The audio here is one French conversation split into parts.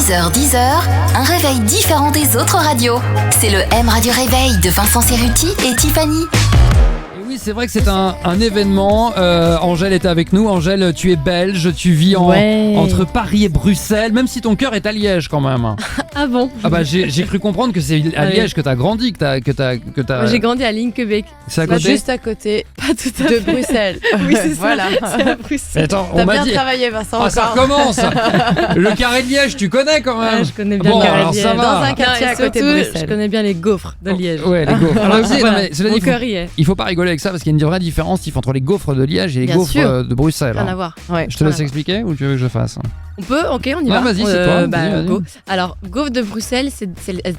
6h-10h, un réveil différent des autres radios. C'est le M Radio Réveil de Vincent Cerruti et Tiffany. Et oui, c'est vrai que c'est un événement. Angèle est avec nous. Angèle, tu es belge, tu vis entre Paris et Bruxelles, même si ton cœur est à Liège quand même. Ah bon? Ah bah j'ai cru comprendre que c'est à Liège que t'as grandi, que t'as... Moi, j'ai grandi à Linkebeek. C'est à côté. Juste à côté Pas tout à fait. de Bruxelles. Oui, c'est ça. Voilà. C'est à Bruxelles. Attends, T'as on m'a bien dit... travaillé, Vincent. Ah, ça recommence. Le carré de Liège, tu connais quand même. Ouais, je connais bien Bon, le carré alors de ça Liège. va. Dans un quartier Non, à et côté de surtout, Bruxelles. je connais bien les gaufres de Liège. Ouais, les gaufres. Alors, tu sais, Voilà. non, mais cela dit, Mon cœur y est. il faut pas rigoler avec ça parce qu'il y a une vraie différence entre les gaufres de Liège et les Bien gaufres sûr. de Bruxelles. Rien hein. à voir. Ouais. Je te laisse expliquer ou tu veux que je fasse? On peut, ok, on y Non, va. vas-y, c'est toi. Vas-y. Go. Alors, gaufres de Bruxelles,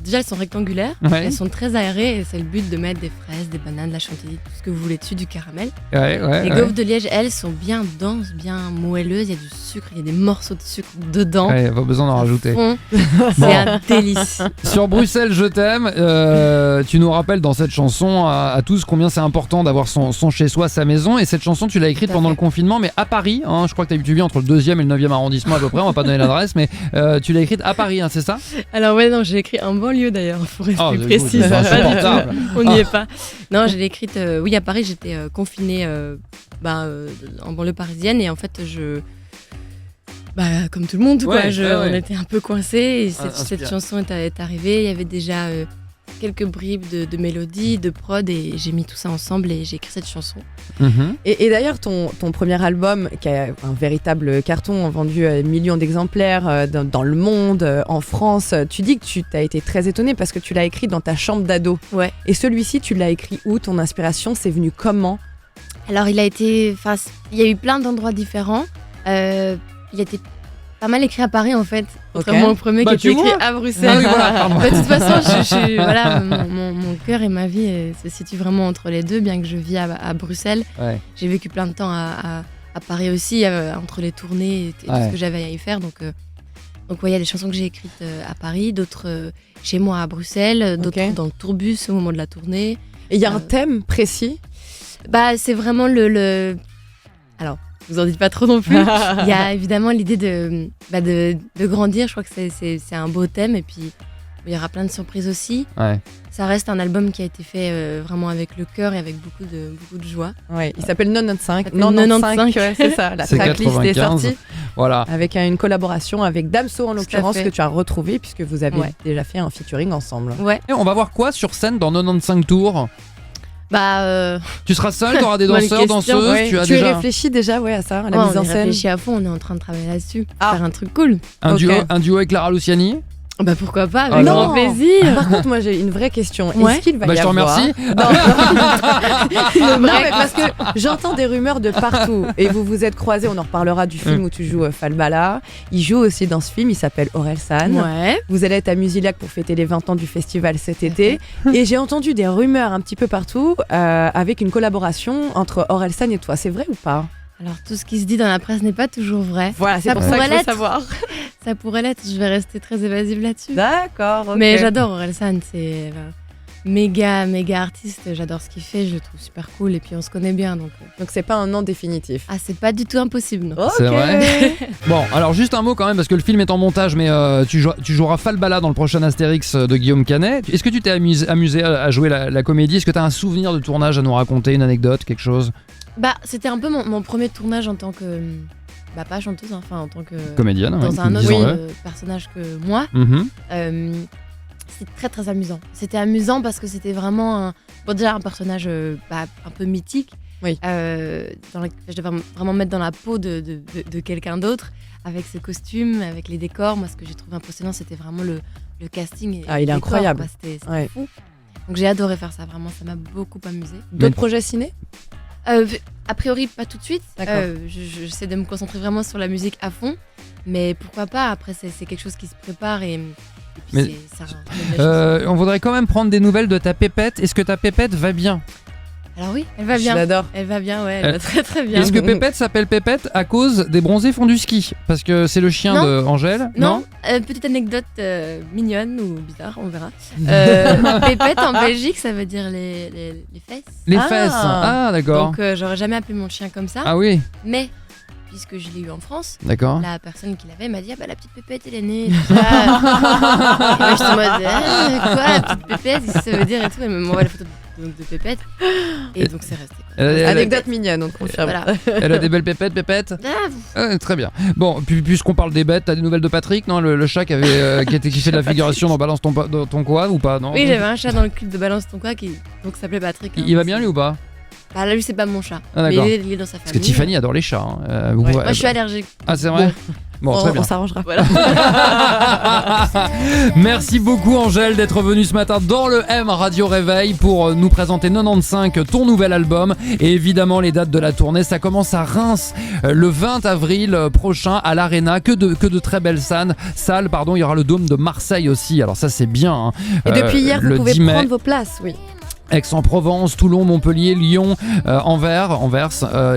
déjà elles sont rectangulaires, Ouais. elles sont très aérées et c'est le but de mettre des fraises, des bananes, de la chantilly, tout ce que vous voulez dessus, du caramel. Ouais. Les gaufres de Liège, elles, sont bien denses, bien moelleuses, il y a du sucre, il y a des morceaux de sucre dedans. Ouais, pas besoin d'en rajouter. C'est un délice. Sur Bruxelles, je t'aime. Tu nous rappelles dans cette chanson à tous combien c'est important d'avoir son chez-soi, sa maison. Et cette chanson, tu l'as écrite Tout à pendant fait. le confinement, mais à Paris. Hein, je crois que tu vis entre le 2e et le 9e arrondissement à peu près. On va pas donner l'adresse, mais tu l'as écrite à Paris, hein, c'est ça? Alors ouais, non, j'ai écrit un banlieue d'ailleurs, pour rester Oh, précise. c'est insupportable. On n'y est pas. Non, je l'ai écrite, oui, à Paris, j'étais confinée en banlieue parisienne et en fait, comme tout le monde, Ouais, on était un peu coincés et cette inspire. chanson est arrivée. Il y avait déjà quelques bribes de mélodie, de prod et j'ai mis tout ça ensemble et j'ai écrit cette chanson. Mhm. Et d'ailleurs, ton premier album, qui a un véritable carton, vendu millions d'exemplaires dans le monde, en France, tu dis que tu t'as été très étonnée parce que tu l'as écrit dans ta chambre d'ado. Ouais. Et celui-ci, tu l'as écrit où? Ton inspiration, c'est venu comment? Alors, il y a eu plein d'endroits différents. Il a été pas mal écrit à Paris en fait, contrairement au premier Bah, qui était tu écrit vois. à Bruxelles. Ah oui, voilà, pardon. De toute façon, voilà, mon cœur et ma vie se situent vraiment entre les deux, bien que je vis à Bruxelles. Ouais. J'ai vécu plein de temps à Paris aussi, entre les tournées et tout ce que j'avais à y faire. Donc ouais, il y a des chansons que j'ai écrites à Paris, d'autres chez moi à Bruxelles, d'autres dans le tourbus au moment de la tournée. Et il y a un thème précis? Bah, c'est vraiment Alors, vous en dites pas trop non plus. Il y a évidemment l'idée de grandir. Je crois que c'est un beau thème. Et puis, il y aura plein de surprises aussi. Ouais. Ça reste un album qui a été fait vraiment avec le cœur et avec beaucoup de joie. Ouais, il s'appelle 95. Ça s'appelle 95. Ouais, c'est ça. La C'est tracklist est 95. sortie. Voilà. Avec une collaboration avec Damso en l'occurrence fait. que tu as retrouvé puisque vous avez Ouais. déjà fait un featuring ensemble. Ouais. Et on va voir quoi sur scène dans 95 tours? Tu seras seul, t'auras des Bonne danseurs, question. danseuses, Ouais. tu as Tu déjà réfléchis déjà à ça, à la Ouais, mise en on y scène. réfléchit à fond. On est en train de travailler là-dessus. Ah. Faire un truc cool. un Ok. duo avec Clara Luciani? Bah pourquoi pas, Ah avec non. grand plaisir. Par contre, moi j'ai une vraie question. Ouais. Est-ce qu'il va Bah, y je te avoir... remercie. Non, mais parce que j'entends des rumeurs de partout. Et vous vous êtes croisés, on en reparlera du film où tu joues Falbala. Il joue aussi dans ce film, il s'appelle Orelsan. Ouais. Vous allez être à Musilac pour fêter les 20 ans du festival cet été. Et j'ai entendu des rumeurs un petit peu partout avec une collaboration entre Orelsan et toi. C'est vrai ou pas? Alors tout ce qui se dit dans la presse n'est pas toujours vrai. Voilà, c'est Ça pour ça que pourrait je veux l'être. savoir. Ça pourrait l'être. Je vais rester très évasive là-dessus. D'accord, ok. Mais j'adore Orelsan, c'est méga artiste, j'adore ce qu'il fait, je le trouve super cool et puis on se connaît bien donc. Donc c'est pas un nom définitif. Ah, c'est pas du tout impossible. Non. Ok. C'est vrai. Bon, alors juste un mot quand même parce que le film est en montage, mais tu joueras Falbala dans le prochain Astérix de Guillaume Canet. Est-ce que tu t'es amusé à jouer la comédie? Est-ce que tu as un souvenir de tournage à nous raconter, une anecdote, quelque chose? Bah, c'était un peu mon premier tournage en tant que pas chanteuse, hein, enfin en tant que Comédienne, dans ouais, un autre disons-le. personnage que moi. Mhm. C'était très très amusant. C'était amusant parce que c'était vraiment déjà un personnage un peu mythique. Oui. Je devais vraiment mettre dans la peau de quelqu'un d'autre avec ce costume, avec les décors. Moi, ce que j'ai trouvé impressionnant, c'était vraiment le casting. Ah, il est les décors, incroyable. quoi. C'était Ouais. fou. Donc j'ai adoré faire ça, vraiment, ça m'a beaucoup amusé. D'autres projets ciné? A priori, pas tout de suite. D'accord. J'essaie de me concentrer vraiment sur la musique à fond. Mais pourquoi pas? Après, c'est quelque chose qui se prépare et puis Mais- c'est un de la chose. On voudrait quand même prendre des nouvelles de ta pépette. Est-ce que ta pépette va bien? Alors oui, elle va Je bien. l'adore. Elle va bien, ouais, elle va très très bien. Est-ce que Pépette s'appelle Pépette à cause des bronzés font du ski? Parce que c'est le chien Non. de Angèle? Non, petite anecdote mignonne ou bizarre, on verra. Pépette en Belgique, ça veut dire les fesses. Les Ah. fesses. Ah, d'accord. Donc j'aurais jamais appelé mon chien comme ça. Ah oui. Mais puisque je l'ai eu en France. D'accord. La personne qui l'avait m'a dit la petite pépette elle est née. Et tout ça. Et moi j'étais en mode quoi la petite pépette, qu'est-ce que ça veut dire et tout. Elle m'envoie la photo de pépette et donc c'est resté. Anecdote mignonne, on te confirme. Voilà. Elle a des belles pépettes. Très bien. Bon, puisqu'on parle des bêtes, t'as des nouvelles de Patrick, non, le chat qui fait de la figuration dans Balance ton quoi ou pas, non? Oui, j'avais un chat dans le clip de Balance ton quoi qui donc s'appelait Patrick. Il va bien lui ou pas? Bah là lui c'est pas mon chat, mais il est dans sa famille. Parce que Tiffany adore les chats. Moi je suis allergique. Ah c'est vrai. Bon, très bien. On s'arrangera. Voilà. Merci beaucoup Angèle d'être venue ce matin dans le M Radio Réveil pour nous présenter 95, ton nouvel album, et évidemment les dates de la tournée. Ça commence à Reims le 20 avril prochain à l'Arena, que de très belles salles. Il y aura le Dôme de Marseille aussi, alors ça c'est bien. Hein. Et depuis hier vous pouvez prendre vos places, oui. Aix-en-Provence, Toulon, Montpellier, Lyon, Anvers,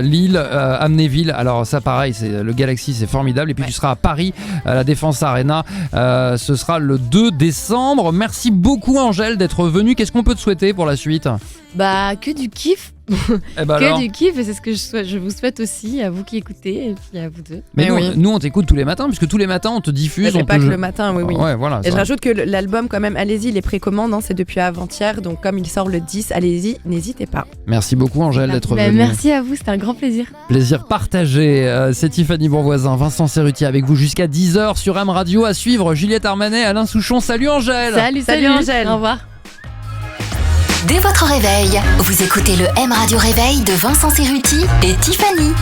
Lille, Amnéville. Alors ça pareil, c'est le Galaxy, c'est formidable. Et puis tu seras à Paris, à la Défense Arena. Ce sera le 2 décembre. Merci beaucoup Angèle d'être venue. Qu'est-ce qu'on peut te souhaiter pour la suite? Bah que du kiff. Du kiff, et c'est ce que je vous souhaite aussi à vous qui écoutez et puis à vous deux. Mais nous on t'écoute tous les matins, puisque tous les matins on te diffuse. C'est pas que le matin, oui. Ouais, voilà, et je rajoute que l'album quand même, allez-y, les précommandes, c'est depuis avant-hier, donc comme il sort le 10, allez-y, n'hésitez pas. Merci beaucoup Angèle d'être venue. Merci à vous, c'était un grand plaisir. Plaisir partagé. C'est Tiffany Bonvoisin, Vincent Cerruti avec vous jusqu'à 10h sur M Radio. À suivre Juliette Armanet, Alain Souchon. Salut Angèle. Salut Angèle. Au revoir. Dès votre réveil, vous écoutez le M Radio Réveil de Vincent Cerruti et Tiffany.